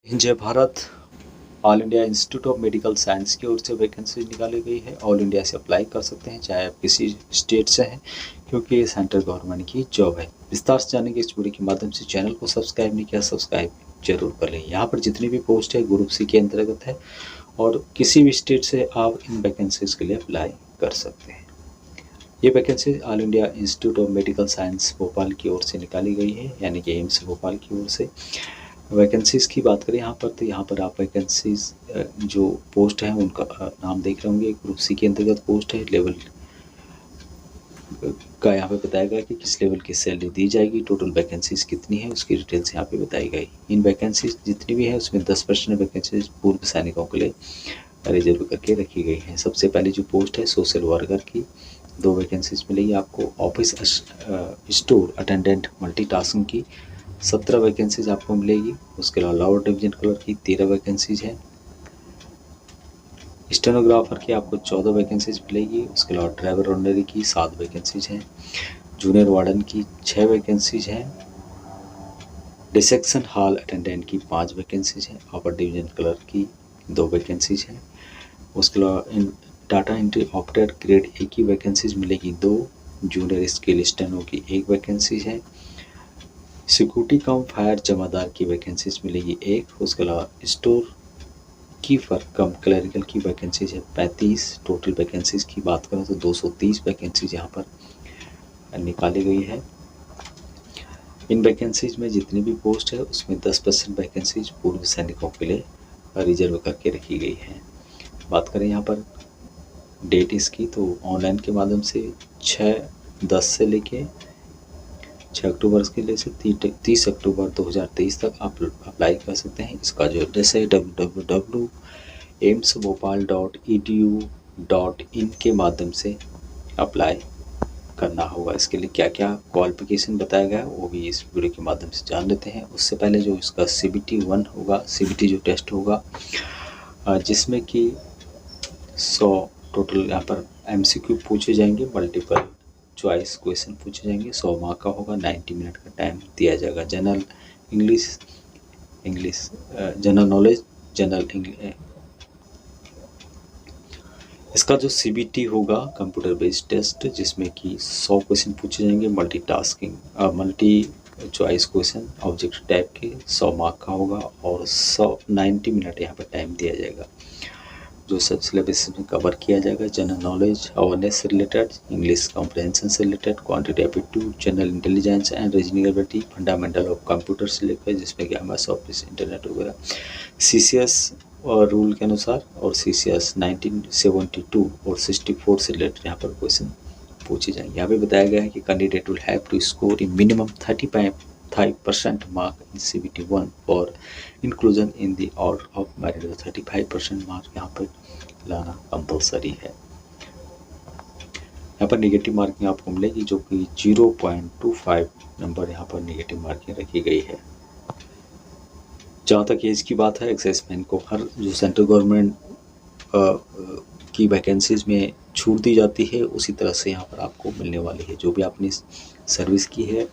जय Bharat. All India institute of medical science की ओर से वैकेंसी निकाली गई है। ऑल इंडिया से अप्लाई कर सकते हैं, चाहे आप किसी स्टेट से हैं, क्योंकि ये सेंट्रल गवर्नमेंट की जॉब है। विस्तार से जानेंगे इस वीडियो के माध्यम से। चैनल को सब्सक्राइब नहीं किया, सब्सक्राइब जरूर कर लें। यहाँ पर जितनी भी पोस्ट है ग्रुप सी के अंतर्गत है और किसी भी स्टेट से आप इन वैकेंसीज के लिए अप्लाई कर सकते हैं। ये vacancy all India institute of medical science Bhopal की ओर से निकाली गई है, यानी कि एम्स भोपाल की ओर से। वैकेंसीज़ की बात करें यहाँ पर, तो यहाँ पर आप वैकेंसीज़ जो पोस्ट हैं उनका नाम देख रहे होंगे। ग्रुप सी के अंतर्गत पोस्ट है। लेवल का यहाँ पे बताया गया कि किस लेवल की सैलरी दी जाएगी, टोटल वैकेंसीज़ कितनी है उसकी डिटेल्स यहाँ पे बताई गई। इन वैकेंसीज जितनी भी है उसमें 10% वैकेंसीज पूर्व सैनिकों के लिए रिजर्व करके रखी गई है। सबसे पहले जो पोस्ट है सोशल वर्कर की, 2 वैकेंसीज मिलेगी आपको। ऑफिस स्टोर अटेंडेंट मल्टीटास्किंग की 17 वैकेंसीज आपको मिलेगी। उसके अलावा लोअर डिवीजन कलर की 13 वैकेंसीज हैं। स्टेनोग्राफर की आपको 14 वैकेंसीज मिलेगी। उसके अलावा ड्राइवर ऑनरी की 7 वैकेंसीज हैं। जूनियर वार्डन की 6 वैकेंसीज हैं। डिसेक्शन हॉल अटेंडेंट की 5 वैकेंसीज हैं। अपर डिवीजन कलर की 2 वैकेंसीज हैं। उसके अलावा data entry operator grade A की वैकेंसीज मिलेगी 2। जूनियर स्केल स्टेनो की 1 वैकेंसीज है। सिक्योरिटी कम फायर जमादार की वैकेंसीज मिलेगी 1। उसके अलावा स्टोर कीपर कम क्लरिकल की वैकेंसीज है 35। टोटल वैकेंसीज की बात करें तो 230 वैकेंसीज यहाँ पर निकाली गई है। इन वैकेंसीज में जितनी भी पोस्ट है उसमें 10% वैकेंसीज पूर्व सैनिकों के लिए रिजर्व करके रखी गई है। बात करें यहाँ पर डेट इसकी, तो ऑनलाइन के माध्यम से 6/10 से लेके 6 अक्टूबर के लिए से 30 अक्टूबर 2023 तक आप अप्लाई कर सकते हैं। इसका जो एड्रेस है www.amsbhopal.edu.in के माध्यम से अप्लाई करना होगा। इसके लिए क्या क्या क्वालिफिकेशन बताया गया है वो भी इस वीडियो के माध्यम से जान लेते हैं। उससे पहले जो इसका CBT 1 होगा, CBT जो टेस्ट होगा जिसमें कि 100 टोटल यहाँ पर MCQ पूछे जाएंगे, मल्टीपल चॉइस क्वेश्चन पूछे जाएंगे। 100 मार्क का होगा। 90 मिनट का टाइम दिया जाएगा। General English, general knowledge, general English. इसका जो CBT होगा कंप्यूटर बेस्ड टेस्ट, जिसमें कि 100 क्वेश्चन पूछे जाएंगे, multi choice question object type के, 100 मार्क का होगा और 90 मिनट यहाँ पर टाइम दिया जाएगा। जो सब सिलेबस में कवर किया जाएगा, जनरल नॉलेज, अवेयरनेस से रिलेटेड, इंग्लिश कॉम्प्रहेंशन से related, quantity aptitude, general intelligence and reasoning ability, fundamental of computer से लेकर जिसमें कि MS ऑफिस, इंटरनेट वगैरह, CCS और रूल के अनुसार, और CCS 1972 और 64 से रिलेटेड यहाँ पर क्वेश्चन पूछे जाएंगे। यहाँ पे बताया गया है कि candidate will have to score in minimum 35% mark in CBT 1 और inclusion in the order of merit. 35% mark यहाँ पर लाना कंपलसरी है। यहाँ पर नेगेटिव मार्किंग आपको मिलेगी, जो कि 0.25 नंबर यहाँ पर नेगेटिव मार्किंग रखी गई है। जहाँ तक एज की बात है, एक्सेसमेंट को हर जो सेंट्रल गवर्नमेंट की वैकेंसीज में छूट दी जाती है उसी तरह से यहाँ पर आपको मिलने वाली है। जो भी आपने सर्विस की है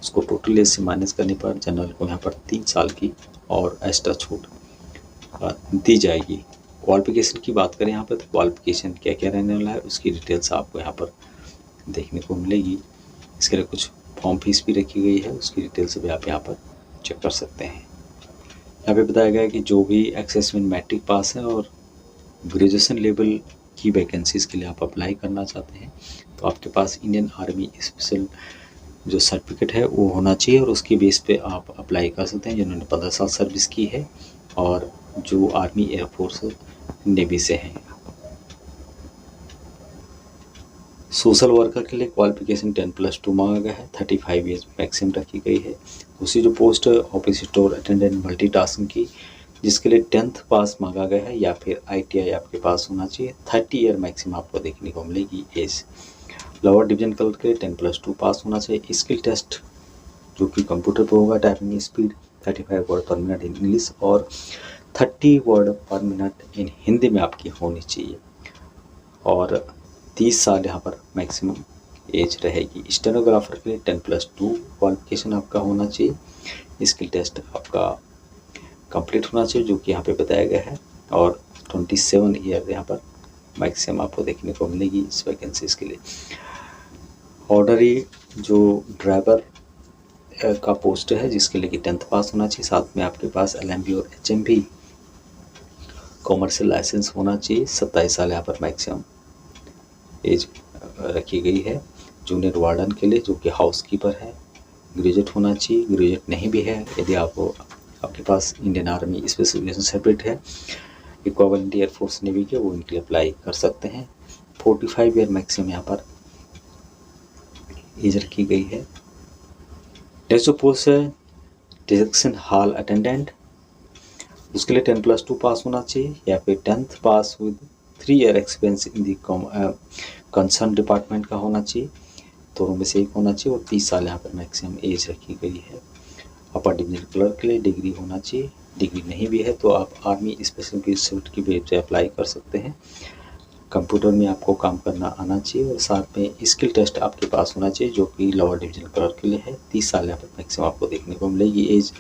उसको टोटल एज से माइनस करने पर जनरल को यहाँ पर 3 साल की और एक्स्ट्रा छूट दी जाएगी। क्वालिफिकेशन की बात करें यहाँ पर, तो क्वालिफिकेशन क्या क्या रहने वाला है उसकी डिटेल्स आपको यहाँ पर देखने को मिलेगी। इसके लिए कुछ फॉर्म फीस भी रखी गई है, उसकी डिटेल्स भी आप यहाँ पर चेक कर सकते हैं। यहाँ पे बताया गया है कि जो भी एक्सेस में मैट्रिक पास है और ग्रेजुएशन लेवल की वैकेंसीज़ के लिए आप अप्लाई करना चाहते हैं तो आपके पास इंडियन आर्मी स्पेशल जो सर्टिफिकेट है वो होना चाहिए और उसके बेस पे आप अप्लाई कर सकते हैं, जिन्होंने 15 साल सर्विस की है और जो आर्मी, एयरफोर्स, नेवी से हैं। सोशल वर्कर के लिए क्वालिफिकेशन 10+2 मांगा गया है। 35 ईयर्स मैक्सिमम रखी गई है। दूसरी जो पोस्ट है ऑफिस स्टोर अटेंडेंट मल्टीटास्किंग की, जिसके लिए 10th पास मांगा गया है या फिर ITI आपके पास होना चाहिए। 30 ईयर मैक्सिमम आपको देखने को मिलेगी एज। लोअर डिवीजन कलर के 10+2 पास होना चाहिए। स्किल टेस्ट जो कि कंप्यूटर पर होगा, टाइपिंग स्पीड 35 वर्ड पर मिनट इन इंग्लिश और 30 वर्ड पर मिनट इन हिंदी में आपकी होनी चाहिए और 30 साल यहाँ पर मैक्सिमम एज रहेगी। स्टेनोग्राफर के लिए 10+2 क्वालिफिकेशन आपका होना चाहिए। स्किल टेस्ट आपका कंप्लीट होना चाहिए, जो कि यहाँ पे बताया गया है, और 27 ईयर यहाँ पर मैक्सिमम आपको देखने को मिलेगी इस वैकेंसीज के लिए। ऑर्डरी जो ड्राइवर का पोस्ट है, जिसके लिए कि 10th पास होना चाहिए, साथ में आपके पास LMB और HMB कॉमर्शियल लाइसेंस होना चाहिए। 27 साल यहाँ पर मैक्सिमम एज रखी गई है। जूनियर वार्डन के लिए, जो कि हाउस कीपर है, ग्रेजुएट होना चाहिए। ग्रेजुएट नहीं भी है, यदि आपके पास इंडियन आर्मी स्पेसिफिकेशन सर्टिफिकेट है, इक्विवेलेंट एयरफोर्स नेवी के, वो इनके लिए अप्लाई कर सकते हैं। 45 ईयर मैक्सिमम यहाँ पर एज रखी गई है। नेक्स्ट जो पोस्ट है डिटेक्शन हॉल अटेंडेंट, उसके लिए 10+2 पास होना चाहिए, या फिर 10th pass with 3 year experience in the concern department का होना चाहिए, दोनों में से एक होना चाहिए, और 30 साल यहाँ पर मैक्सिमम एज रखी गई है। अपर डिवीजन क्लर्क के लिए डिग्री होना चाहिए, डिग्री नहीं भी है तो आप आर्मी स्पेशल सर्टिफिकेट की बेस पे अप्लाई कर सकते हैं। कंप्यूटर में आपको काम करना आना चाहिए, और साथ में स्किल टेस्ट आपके पास होना चाहिए, जो कि लोअर डिवीजन क्लर्क के लिए है। 30 साल यहाँ पर मैक्सिमम आपको देखने को मिलेगी एज।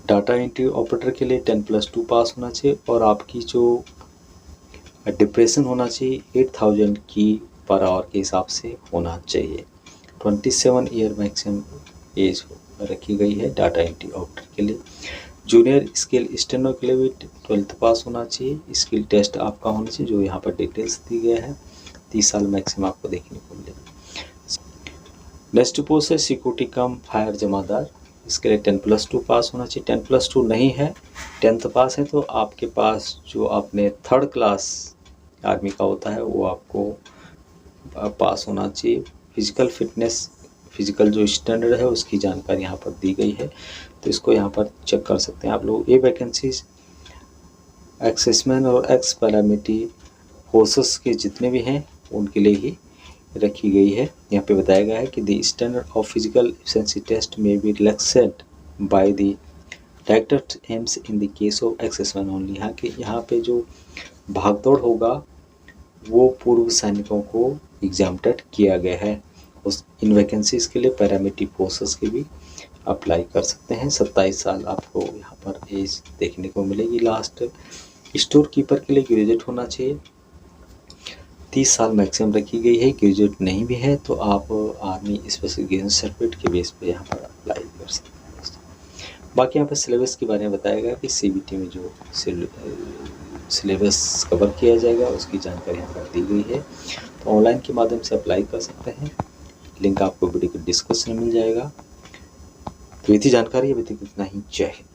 डाटा एंट्री ऑपरेटर के लिए 10+2 पास होना चाहिए, और आपकी जो डिप्रेशन होना चाहिए 8000 की पर आवर के हिसाब से होना चाहिए। 27 ईयर मैक्सिमम एज रखी गई है डाटा एंट्री ऑपरेटर के लिए। जूनियर स्किल स्टेनो के लिए भी 12th पास होना चाहिए। स्किल टेस्ट आपका होना चाहिए, जो यहाँ पर डिटेल्स दी गया है। 30 साल मैक्सिमम आपको देखने को मिलेगा। नेक्स्ट पोस्ट है सिक्योरिटी कम फायर जमादार, इसके लिए 10+2 पास होना चाहिए। 10+2 नहीं है, 10th पास है, तो आपके पास जो आपने 3rd क्लास आर्मी का होता है वो आपको पास होना चाहिए। फिजिकल फिटनेस, फिजिकल जो स्टैंडर्ड है उसकी जानकारी यहाँ पर दी गई है, तो इसको यहाँ पर चेक कर सकते हैं आप लोग। ये वैकेंसीज एक्सेसमैन और एक्स पैरामिलिट्री फोर्सेस के जितने भी हैं उनके लिए ही रखी गई है। यहाँ पे बताया गया है कि the standard of physical efficiency test में be relaxed by the director AIIMS in the case of exserviceman only. यहाँ पे जो भागदौड़ होगा वो पूर्व सैनिकों को एग्जाम्प्टेड किया गया है। इन वैकेंसीज के लिए पैरामिलिट्री फोर्सेस के भी अप्लाई कर सकते हैं। 27 साल आपको यहाँ पर एज देखने को मिलेगी। लास्ट स्टोर कीपर के लिए ग्रेजुएट होना चाहिए। 30 साल मैक्सिमम रखी गई है। ग्रेजुएट नहीं भी है तो आप आर्मी स्पेसिफिकेशन सर्टिफिकेट के बेस पे यहाँ पर अप्लाई कर सकते हैं। बाकी यहाँ पर सिलेबस के बारे में बताया गया कि CBT में जो सिलेबस कवर किया जाएगा उसकी जानकारी यहाँ पर दी गई है, तो ऑनलाइन के माध्यम से अप्लाई कर सकते हैं। लिंक आपको वीडियो के डिस्क्रिप्शन में मिल जाएगा। तो इतनी जानकारी अभी तक इतना ही। जय हिंद।